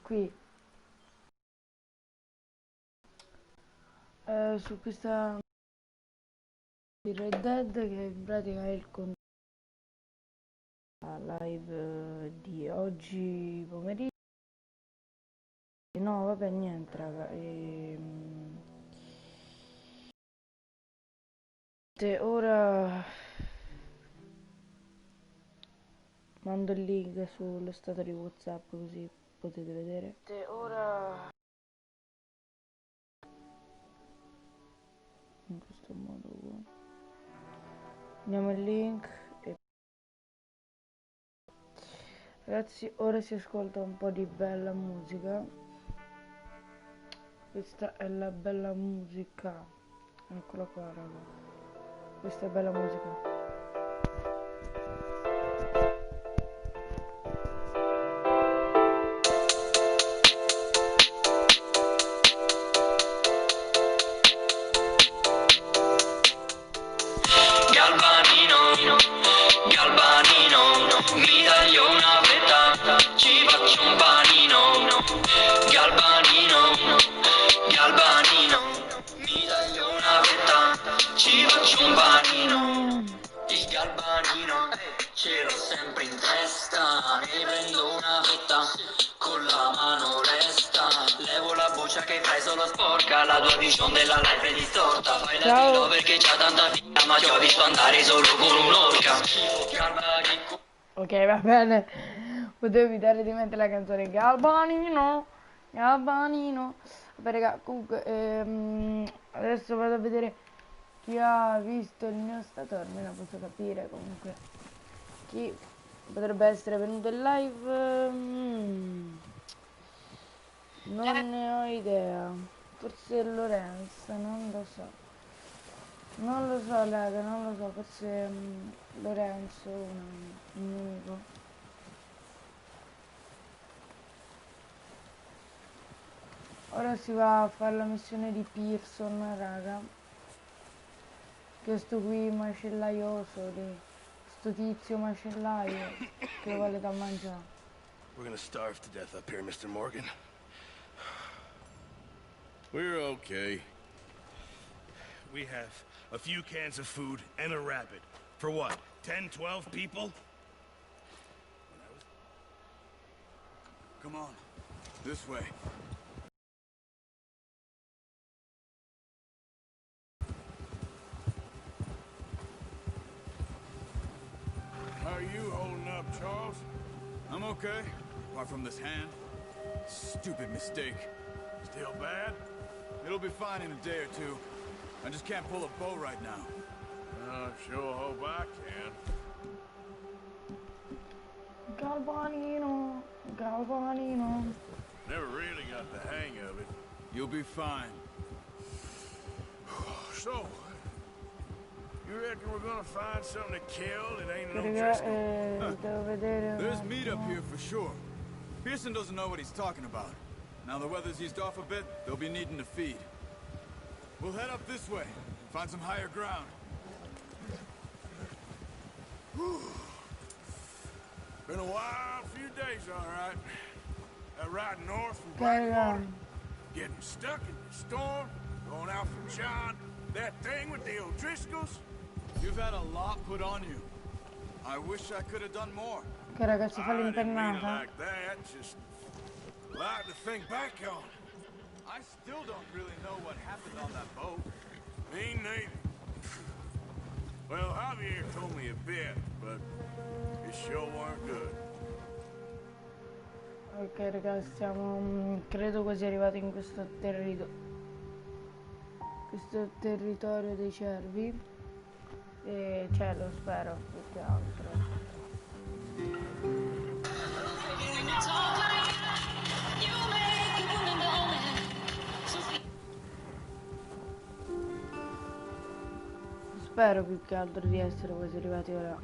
qui su questa di Red Dead, che in pratica è il live di oggi pomeriggio. No, vabbè, niente, raga. Ora mando il link sullo stato di WhatsApp così potete vedere. Ora in questo modo qua. Andiamo il link e ragazzi, ora si ascolta un po' di bella musica. Questa è la bella musica. Eccola qua, raga. Questa è bella musica. Mi taglio una fetta, ci faccio un panino. Galbanino, mi taglio una fetta, ci faccio un panino. Il galbanino ce l'ho sempre in testa, ne prendo una fetta con la mano lesta. Levo la boccia che fai solo sporca, la tua vision della live è distorta. Fai la filo perché c'ha tanta figa, ma ti ho visto andare solo con un'orca. Ok, va bene. Potevo evitare di mettere la canzone Galbanino. Vabbè, raga, comunque adesso vado a vedere chi ha visto il mio stato, almeno posso capire comunque chi potrebbe essere venuto in live. Non ne ho idea. Forse Lorenzo, non lo so. Non lo so, raga, non lo so, forse Lorenzo, un amico. Ora si va a fare la missione di Pearson, raga. Che sto qui macellaioso, sto tizio macellaio che vuole da mangiare. We're gonna starve to death up here, Mr. Morgan. We're okay. We have a few cans of food and a rabbit. For what? 10, 12 people? Come on, this way. How are you holding up, Charles? I'm okay, apart from this hand. Stupid mistake. Still bad? It'll be fine in a day or two. I just can't pull a bow right now. I sure hope I can. Galbanino. Never really got the hang of it. You'll be fine. So, you reckon we're gonna find something to kill that ain't no Driscoll? Devo vedere. There's meat up here for sure. Pearson doesn't know what he's talking about. Now the weather's eased off a bit, they'll be needing to feed. We'll head up this way, find some higher ground. Whew. Been a wild few days, all right. That ride north from Blackwater, getting stuck in the storm, going out from John, that thing with the O'Driscolls. You've had a lot put on you. I wish I could have done more. Ok, ragazzi, fa I didn't mean it l'impennata. like that, just a lot to think back on. I still don't really know what happened on that boat. Me neither. Well, Javier told me a bit, but it sure weren't good. Ok, ragazzi, siamo credo quasi arrivati in questo territorio dei cervi. E cioè, lo spero, più che altro. Spero più che altro di essere quasi arrivati ora.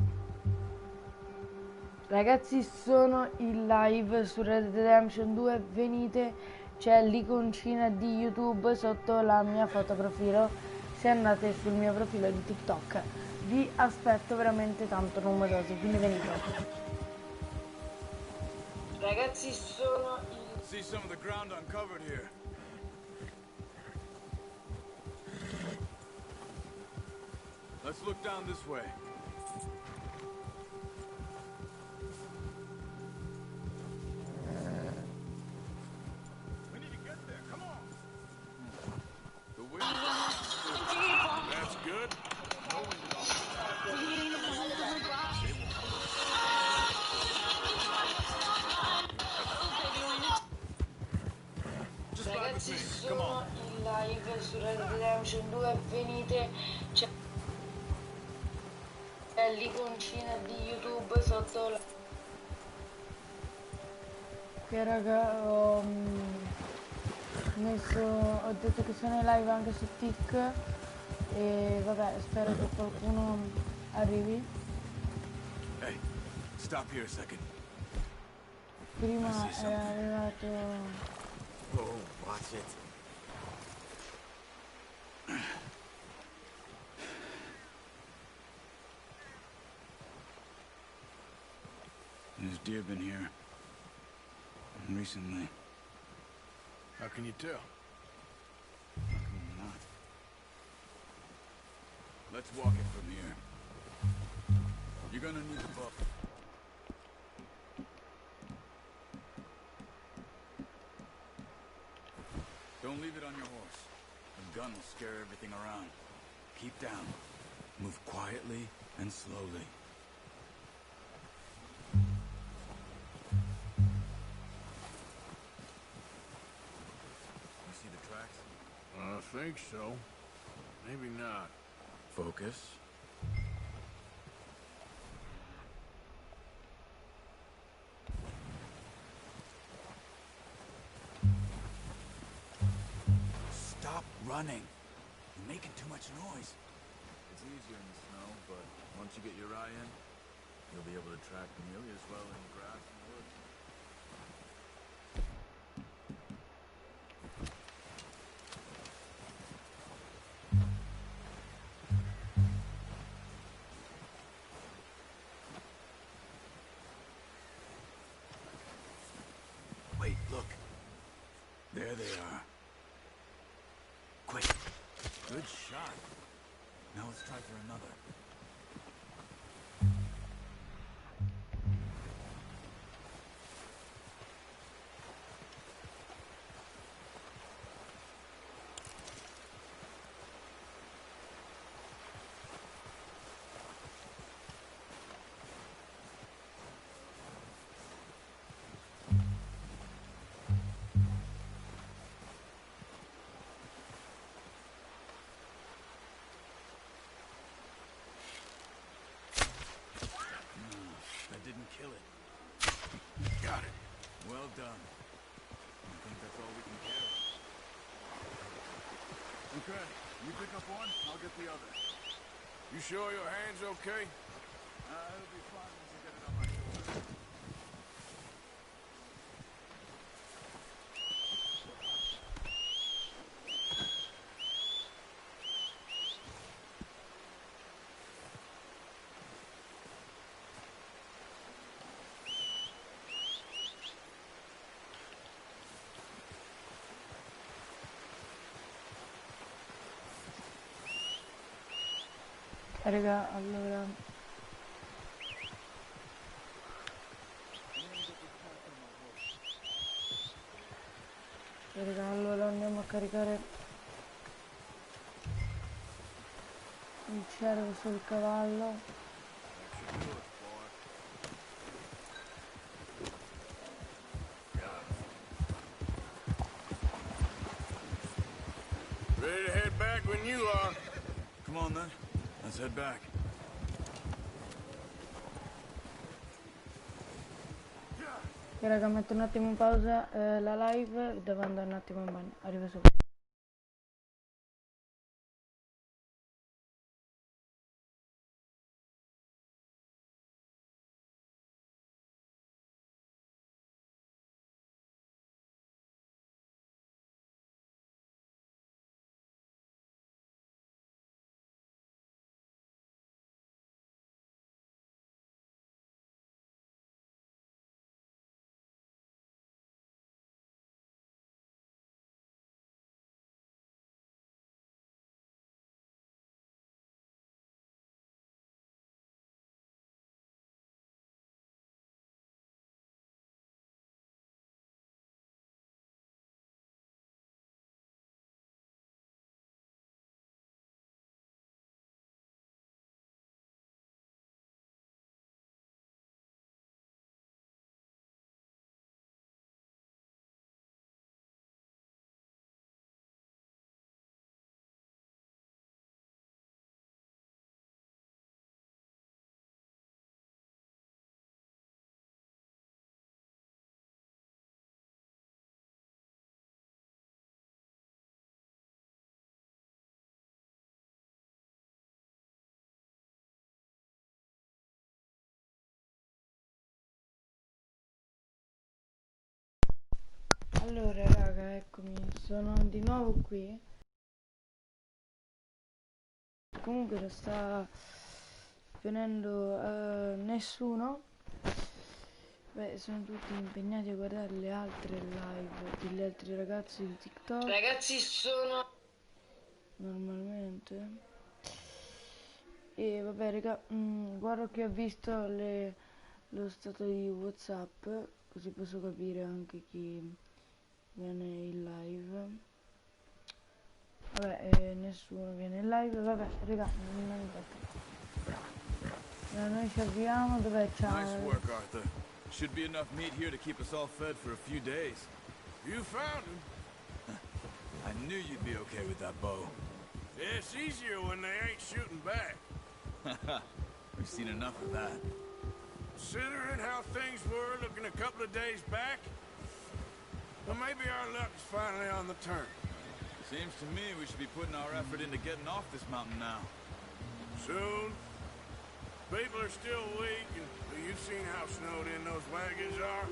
Ragazzi, sono in live su Red Dead Redemption 2, venite, c'è l'iconcina di YouTube sotto la mia foto profilo, se andate sul mio profilo di TikTok. Vi aspetto veramente tanto numerosi, quindi venite. Ragazzi, sono in see some of the ground uncovered here. Let's look down this way. We need to get there. Come on. The wind. That's good. No wind at all. Just ride with Ragazzi, me. Come sono on. in live su Red Dead Redemption 2 Venite. C'è l'iconcina di YouTube sotto la... Ok raga, ho detto che sono in live anche su Tik e vabbè, spero che qualcuno arrivi. Hey, stop here a second. Prima è arrivato... Oh, watch it. There's deer been here. Recently. How can you tell? Not. Let's walk it from here. You're gonna need a book. Don't leave it on your horse. A gun will scare everything around. Keep down. Move quietly and slowly. You see the tracks? I think so. Maybe not. Focus. Stop running. You're making too much noise. It's easier in the snow, but once you get your eye in, you'll be able to track nearly as well in grass and wood. Wait, look. There they are. Quick. Good shot. Now let's try for another. Didn't kill it. Got it. Well done. I think that's all we can carry. Okay, you pick up one, I'll get the other. You sure your hand's okay? It'll be fine once I get it on my shoulder. Raga, allora... Raga, allora andiamo a caricare il cervo sul cavallo. Ready to head back when you are. Come on then, let's head back. Ok raga, metto un attimo in pausa la live, devo andare un attimo in bagno, arrivo subito. Allora raga, eccomi, sono di nuovo qui. Comunque non sta venendo nessuno. Beh, sono tutti impegnati a guardare le altre live degli altri ragazzi di TikTok. Ragazzi, sono... Normalmente. E vabbè raga, guardo che ho visto lo stato di WhatsApp, così posso capire anche chi viene in live. Vabbè, nessuno viene in live, vabbè raga, non importa. Noi ci avviamo, dov'è Nice work, Arthur. Should be enough meat here to keep us all fed for a few days. You found him. I knew you'd be okay with that bow. Yeah, it's easier when they ain't shooting back. We've seen enough of that. Considering how things were looking a couple of days back, well, maybe our luck's finally on the turn. Seems to me we should be putting our effort into getting off this mountain now. Soon. People are still weak, and you've seen how snowed in those wagons are.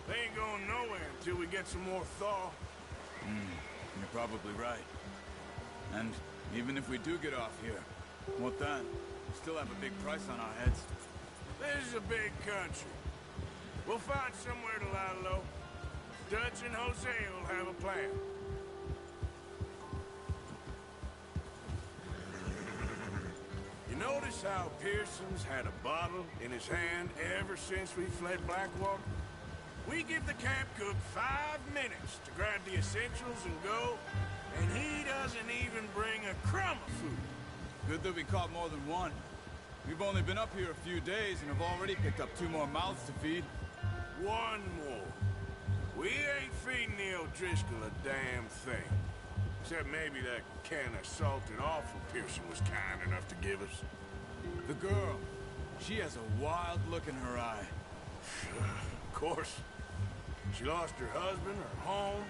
They ain't going nowhere until we get some more thaw. You're probably right. And even if we do get off here, what then? We still have a big price on our heads. This is a big country. We'll find somewhere to lie low. Dutch and Jose will have a plan. You notice how Pearson's had a bottle in his hand ever since we fled Blackwater? We give the camp cook 5 minutes to grab the essentials and go, and he doesn't even bring a crumb of food. Good that we caught more than one. We've only been up here a few days and have already picked up 2 more mouths to feed. 1 more. We ain't feeding the O'Driscoll a damn thing. Except maybe that can of salted offal Pearson was kind enough to give us. The girl, she has a wild look in her eye. Of course. She lost her husband, her home,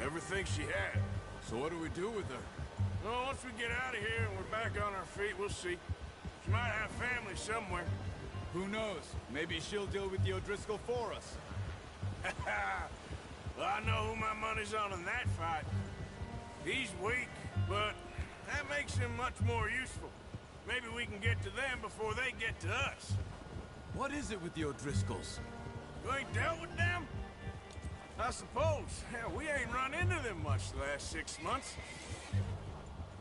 everything she had. So what do we do with her? Well, once we get out of here and we're back on our feet, we'll see. She might have family somewhere. Who knows? Maybe she'll deal with the O'Driscoll for us. Well, I know who my money's on in that fight. He's weak, but that makes him much more useful. Maybe we can get to them before they get to us. What is it with the O'Driscolls? You ain't dealt with them? I suppose. Hell, we ain't run into them much the last 6 months.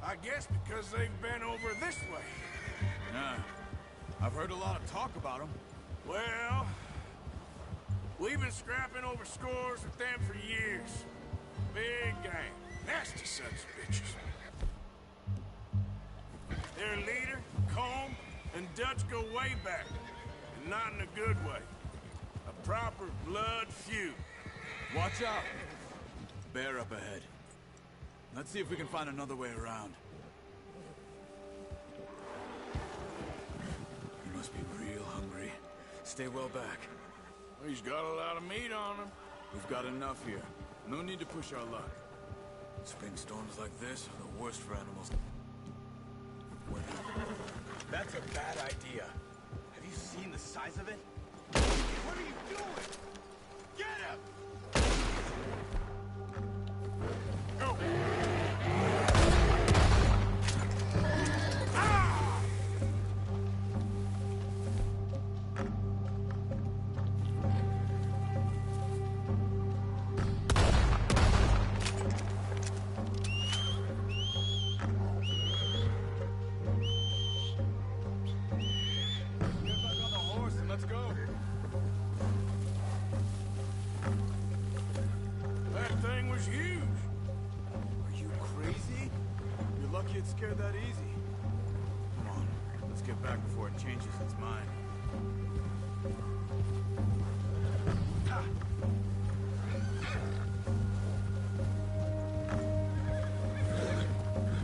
I guess because they've been over this way. Nah. I've heard a lot of talk about them. Well, we've been scrapping over scores with them for years. Big gang. Nasty sons of bitches. Their leader, Combe, and Dutch go way back. And not in a good way. A proper blood feud. Watch out! Bear up ahead. Let's see if we can find another way around. You must be real hungry. Stay well back. He's got a lot of meat on him. We've got enough here. No need to push our luck. Spring storms like this are the worst for animals. That's a bad idea. Have you seen the size of it? What are you doing? Get him! Go! It scared that easy. Come on, let's get back before it changes its mind.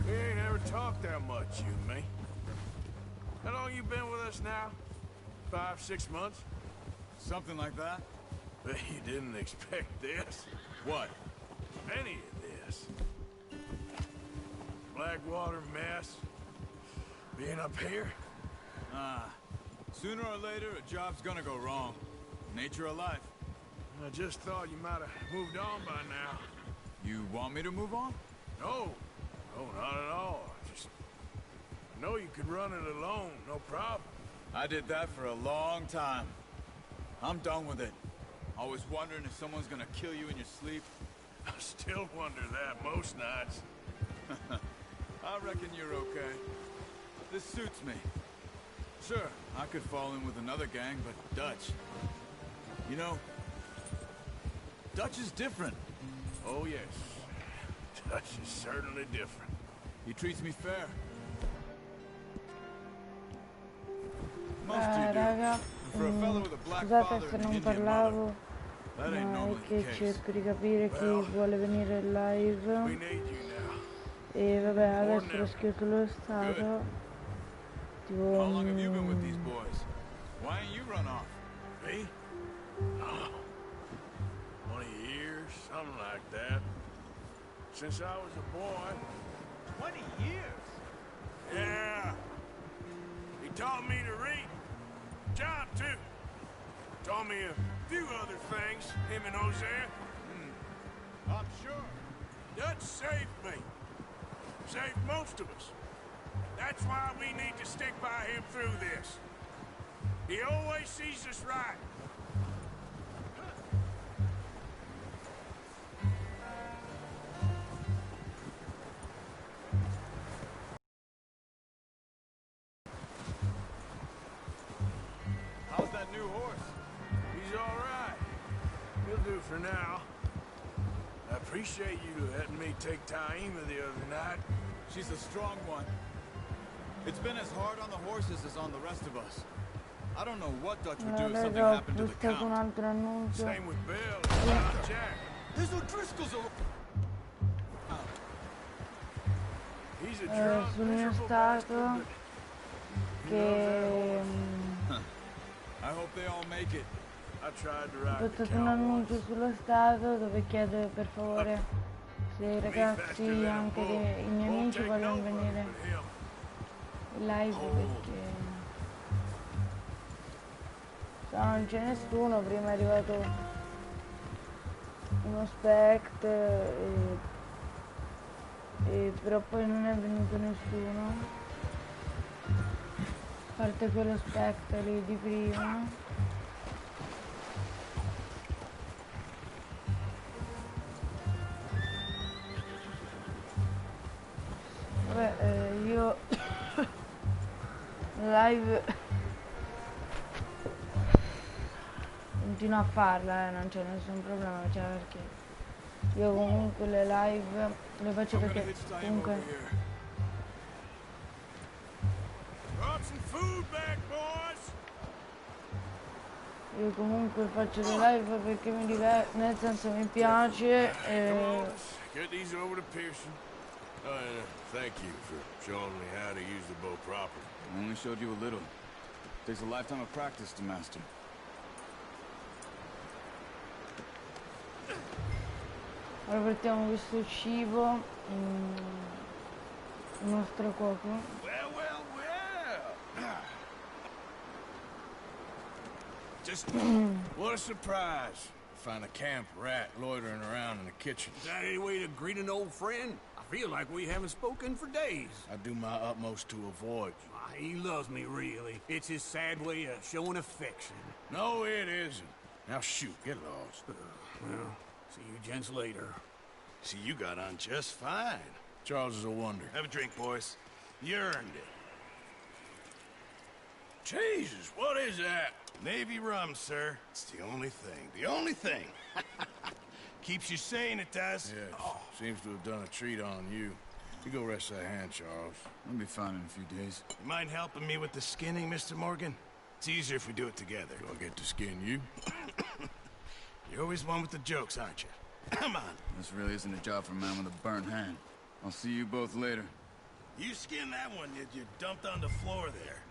We ain't ever talked that much, you and me. How long you been with us now? 5, 6 months? Something like that? But you didn't expect this. What? Any of this. Blackwater mess. Being up here? Sooner or later, a job's gonna go wrong. Nature of life. I just thought you might have moved on by now. You want me to move on? No. No, not at all. I know you could run it alone, no problem. I did that for a long time. I'm done with it. Always wondering if someone's gonna kill you in your sleep. I still wonder that most nights. I reckon you're okay. This suits me. Sure, I could fall in with another gang, but Dutch... You know, Dutch is different. Oh, yes. Dutch is certainly different. He treats me fair. Most you do. Raga, And for a fellow with a black scusate father se and an non Indian parlavo, mother, that ain't ma è normally che the case. cerco di capire chi vuole venire in We live. need you now. E vabbè, adesso lo scrivo sullo stato. Tipo, How long have you been with these boys? Why ain't you run off? Me? Oh, 20 years, something like that. Since I was a boy. 20 years? Yeah. He taught me to read. John, too. Taught me a few other things, him and Hosea. I'm sure. Dutch saved me. Saved most of us. That's why we need to stick by him through this. He always sees us right. How's that new horse? He's all right. He'll do for now. I appreciate you letting me take Taima the other night. She's a strong one. It's been as hard on the horses as on the rest of us. I don't know what Dutch would do if something raga, ho happened to the postato un Count. altro annuncio. Same with Bill and Jack. There's O'Driscoll's around. He's a drunk, Sul mio miserable stato bastard, che I hope they all make it. but I tried to ho ride the postato un Count annuncio once. sullo stato dove chiedo per favore se i ragazzi, anche i miei amici vogliono venire in live perché se no non c'è nessuno. Prima è arrivato uno spect però poi non è venuto nessuno, a parte quello spect lì di prima. Vabbè, io live continuo a farla, non c'è nessun problema, cioè perché io comunque le live le faccio I'm gonna perché hitch time comunque over here. Brought some food back, boys. io comunque faccio le live perché mi diverto, nel senso mi piace Come on, let's get these over to Pearson. And thank you for showing me how to use the bow properly. I only showed you a little. Takes a lifetime of practice to master. ora portiamo questo cibo, il nostro cuoco. Well, well, well. Just what a surprise. Find a camp rat loitering around in the kitchen. Is that any way to greet an old friend? I feel like we haven't spoken for days. I do my utmost to avoid you. He loves me, really. It's his sad way of showing affection. No, it isn't. Now shoot, get lost. Well, see you gents later. See, you got on just fine. Charles is a wonder. Have a drink, boys. You earned it. Jesus, what is that? Navy rum, sir. It's the only thing. The only thing. Keeps you sane, it does. Yes. Oh. Seems to have done a treat on you. You go rest that hand, Charles. I'll be fine in a few days. You mind helping me with the skinning, Mr. Morgan? It's easier if we do it together. Do I get to skin you? You're always one with the jokes, aren't you? Come on. This really isn't a job for a man with a burnt hand. I'll see you both later. You skinned that one you dumped on the floor there.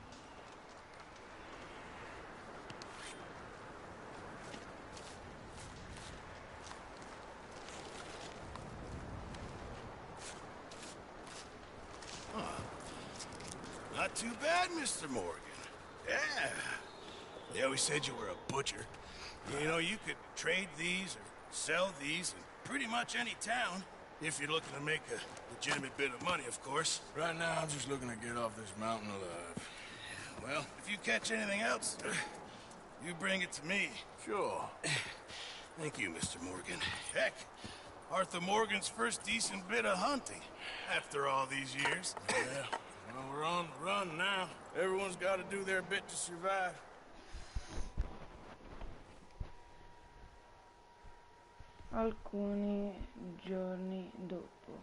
Not too bad, Mr. Morgan. Yeah. They always said you were a butcher. You know, you could trade these or sell these in pretty much any town, if you're looking to make a legitimate bit of money, of course. Right now, I'm just looking to get off this mountain alive. Well, if you catch anything else, you bring it to me. Sure. Thank you, Mr. Morgan. Heck, Arthur Morgan's first decent bit of hunting after all these years. Yeah, well, we're on the run now. Everyone's got to do their bit to survive. Alcuni giorni dopo.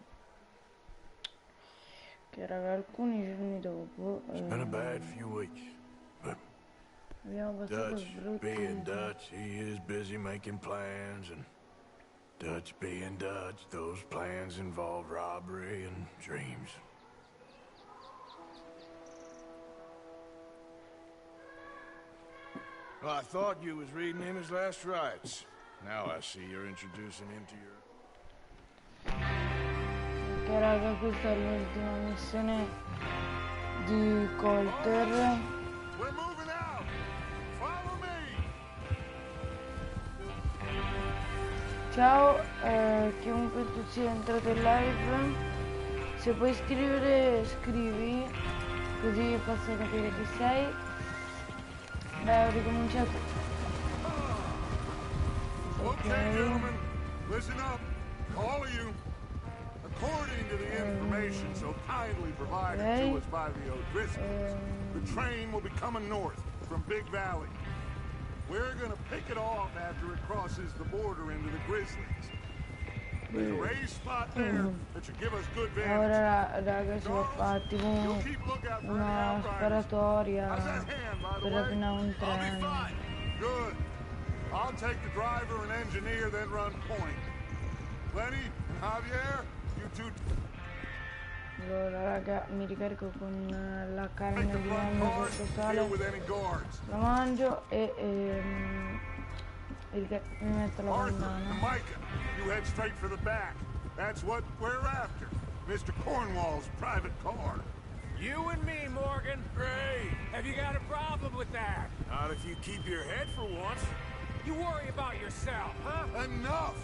Che raga, alcuni giorni dopo. It's been a bad few weeks, but abbiamo passato Dutch brutti. being Dutch, he is busy making plans, and Dutch being Dutch, those plans involve robbery and dreams. Well, I thought you was reading him his last rites. Now I see you're introducing him to your... Che raga, questa è l'ultima missione di Colter. We're moving out! Follow me! Ciao, chiunque tu sia entrato in live, se puoi scrivere, scrivi, così posso capire chi sei. Beh, ho ricominciato. Okay, gentlemen, listen up, all of you. According to the information so kindly provided to us by the O'Driscolls, the train will be coming north from Big Valley. We're gonna pick it off after it crosses the border into the Grizzlies. There's a raised spot there that should give us good vantage. Ora raga, ci ho fatti una sparatoria per rapinare un treno. Good. I'll take the driver and engineer, then run point. Lenny and Javier, you two... Allora raga, mi ricarico con la carne di mango totale, la mangio e mi metto la bandana. Micah, you head straight for the back. That's what we're after. Mr. Cornwall's private car. You and me, Morgan. Great. Have you got a problem with that? Not if you keep your head for once. You worry about yourself, huh? Enough!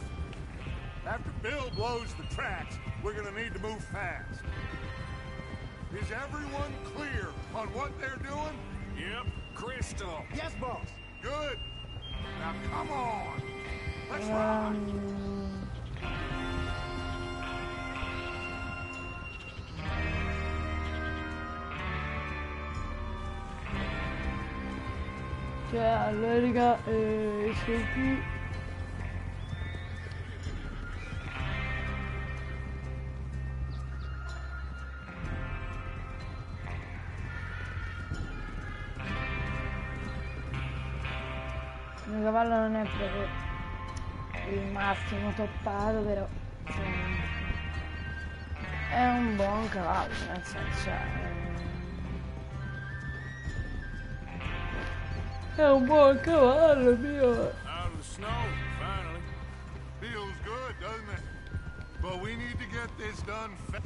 After Bill blows the tracks, we're gonna need to move fast. Is everyone clear on what they're doing? Yep. Crystal. Yes, boss. Good. Now come on. Let's ride. Cioè, allora raga, sono qui. Il mio cavallo non è proprio il massimo toppato, però è un buon cavallo, nel senso è un buon cavallo mio. Out of the snow, finally. Feels good, doesn't it? But we need to get this done fast.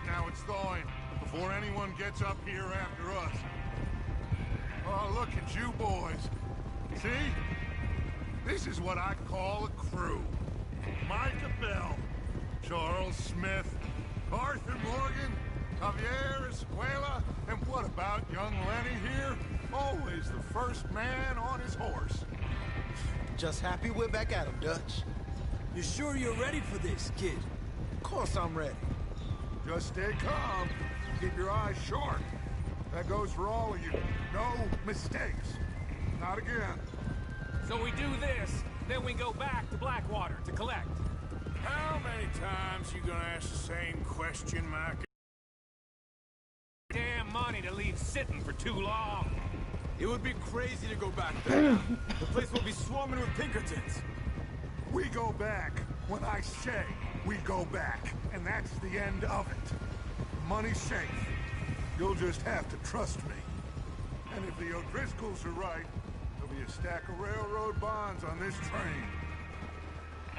Now it's thawing, before anyone gets up here after us. Oh, look at you boys. See? This is what I call a crew. Micah Bell, Charles Smith, Arthur Morgan, Javier Escuela, and what about young Lenny here? Always the first man on his horse. Just happy we're back at him, Dutch. You sure you're ready for this, kid? Of course I'm ready. Just stay calm. Keep your eyes sharp. That goes for all of you. No mistakes. Not again. So we do this, then we go back to Blackwater to collect. How many times you gonna ask the same question, Mike? Damn money to leave sitting for too long. It would be crazy to go back there. The place will be swarming with Pinkertons. We go back when I say we go back, and that's the end of it. Money's safe. You'll just have to trust me. And if the O'Driscolls are right, there'll be a stack of railroad bonds on this train.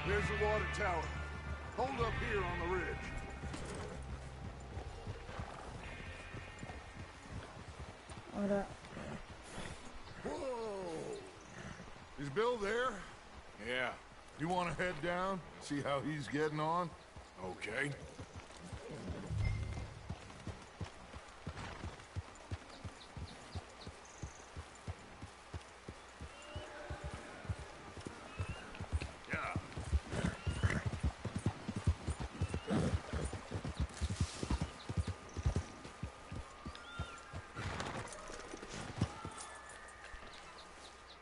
There's the water tower. Hold up here on the ridge. Ora. Whoa! Is Bill there? Yeah. You want to head down? See how he's getting on? Okay.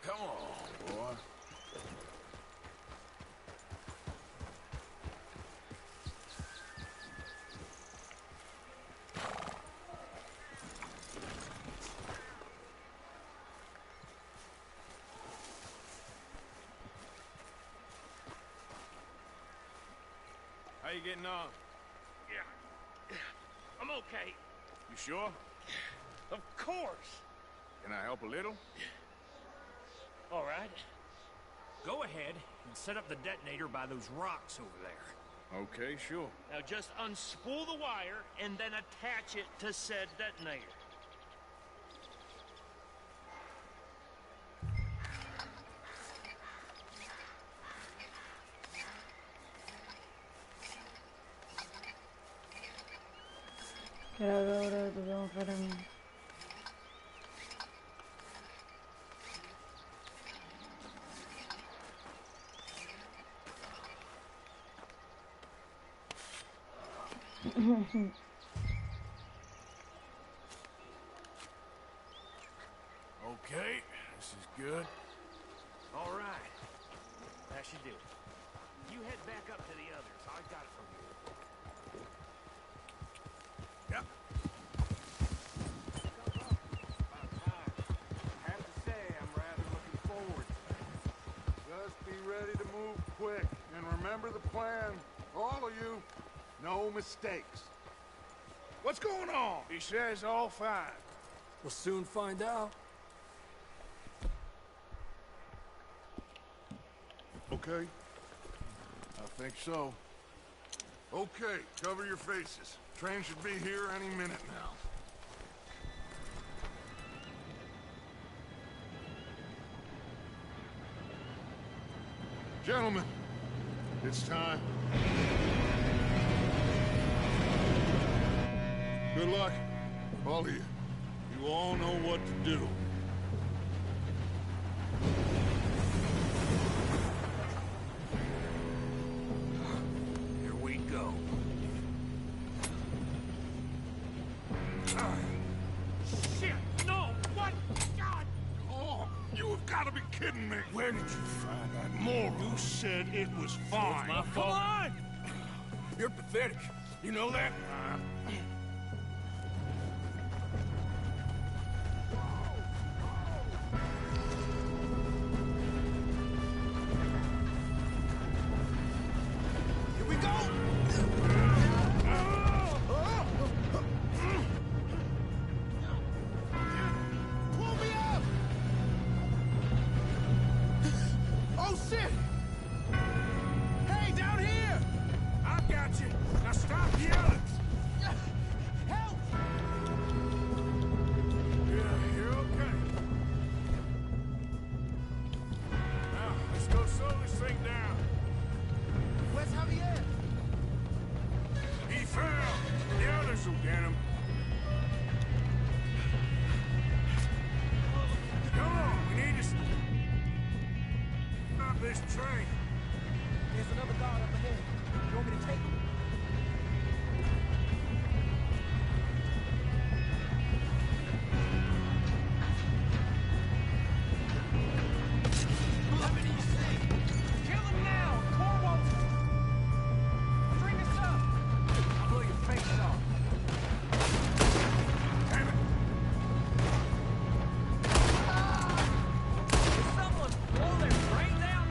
Come on, boy. How you getting on? Yeah. I'm okay. You sure? Of course. Can I help a little? All right. Go ahead and set up the detonator by those rocks over there. Okay, sure. Now just unspool the wire and then attach it to said detonator. Che ora dobbiamo fare... Okay, this is good. All right. That should do it. You head back up to the others. I got it from you. Yep. About time. I have to say, I'm rather looking forward to it. Just be ready to move quick. And remember the plan. All of you. No mistakes. What's going on? He says all fine. We'll soon find out. Okay. I think so. Okay, cover your faces. Train should be here any minute now. Gentlemen, it's time. Good luck, all of you. You all know what to do. Here we go. Shit! No! What? God! Oh, you have got to be kidding me. Where did you find that moron? You said it was fine. my fault. Come on! You're pathetic. You know that? Here we go! Pull me up! Oh, shit! Hey, down here! I got you. Now stop yelling. Help! Yeah, you're okay. Now, let's go slow this thing down. Where's Javier? He fell. The others will get him. Come on, we need to stop this train. There's another guard up ahead. You want me to take him? How many you see? Kill him now! Corvo! String us up! I'll blow your face off. Damn it. Did someone blow their brains out?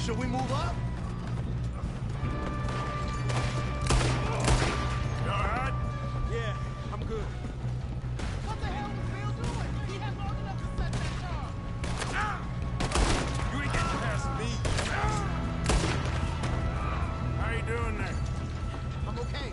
Should we move up? You all right? Yeah, I'm good. What the hell was Bill doing? He had long enough to set that car. You ain't getting past me. How you doing there? I'm okay.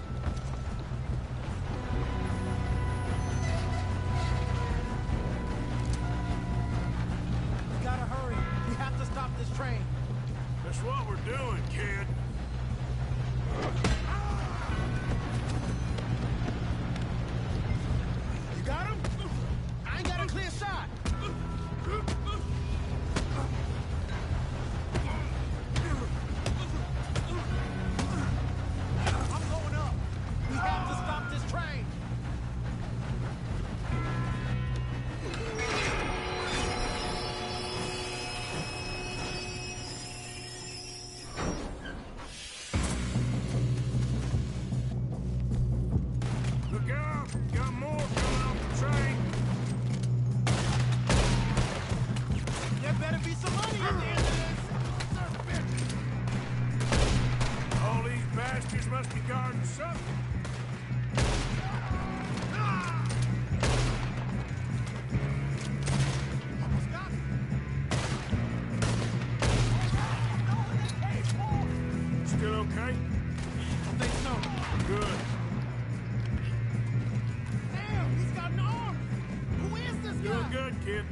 kid.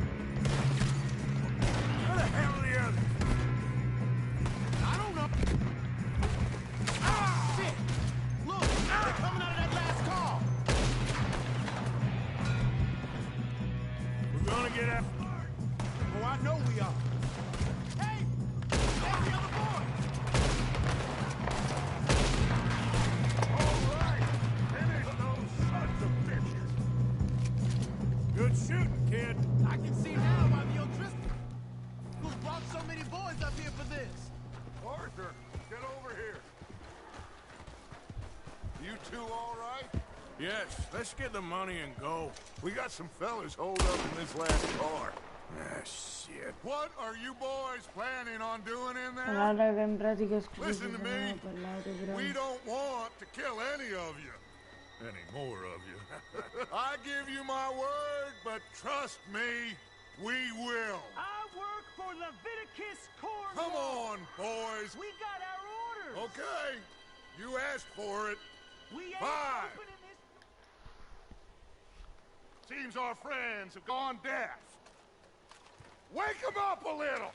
Where the hell are the others? I don't know. Ah, shit! Look, they're coming out of that last car. We're gonna get out. Oh, I know we are. Hey! Hey, the other boy! All right. Finish those sons of bitches. Good shooting, kid. I can see now why the O'Driscoll who brought so many boys up here for this. Arthur, get over here. You two all right? Yes, let's get the money and go. We got some fellas holed up in this last car. Ah, shit. What are you boys planning on doing in there? Raga, in pratica scusi, Listen to se me. non ho parlato, però. We don't want to kill any of you. Any more of you. I give you my word, but trust me, we will. I work for Leviticus Corps. Come on, boys. We got our orders. Okay, you asked for it. We ain't Fine. opening this. Seems our friends have gone deaf. Wake them up a little.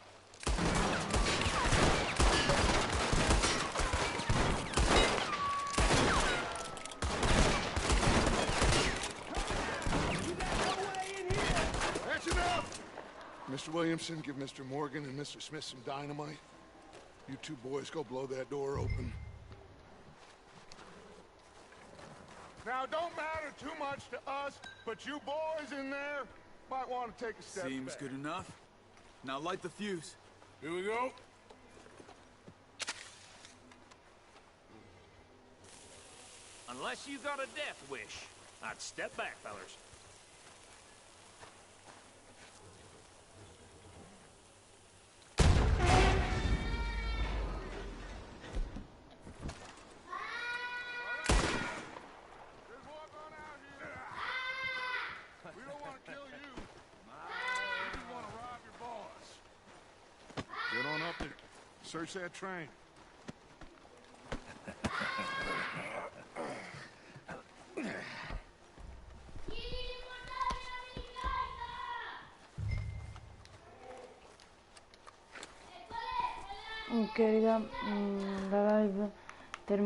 That's enough. Mr. Williamson, give Mr. Morgan and Mr. Smith some dynamite. You two boys go blow that door open. Now, don't matter too much to us, but you boys in there might want to take a step Seems back. good enough. Now light the fuse. Here we go. Unless you got a death wish, I'd step back, fellers. There's one going out here. We don't want to kill you. We just want to rob your boss. Get on up there. Search that train. Ok, raga, la live termina.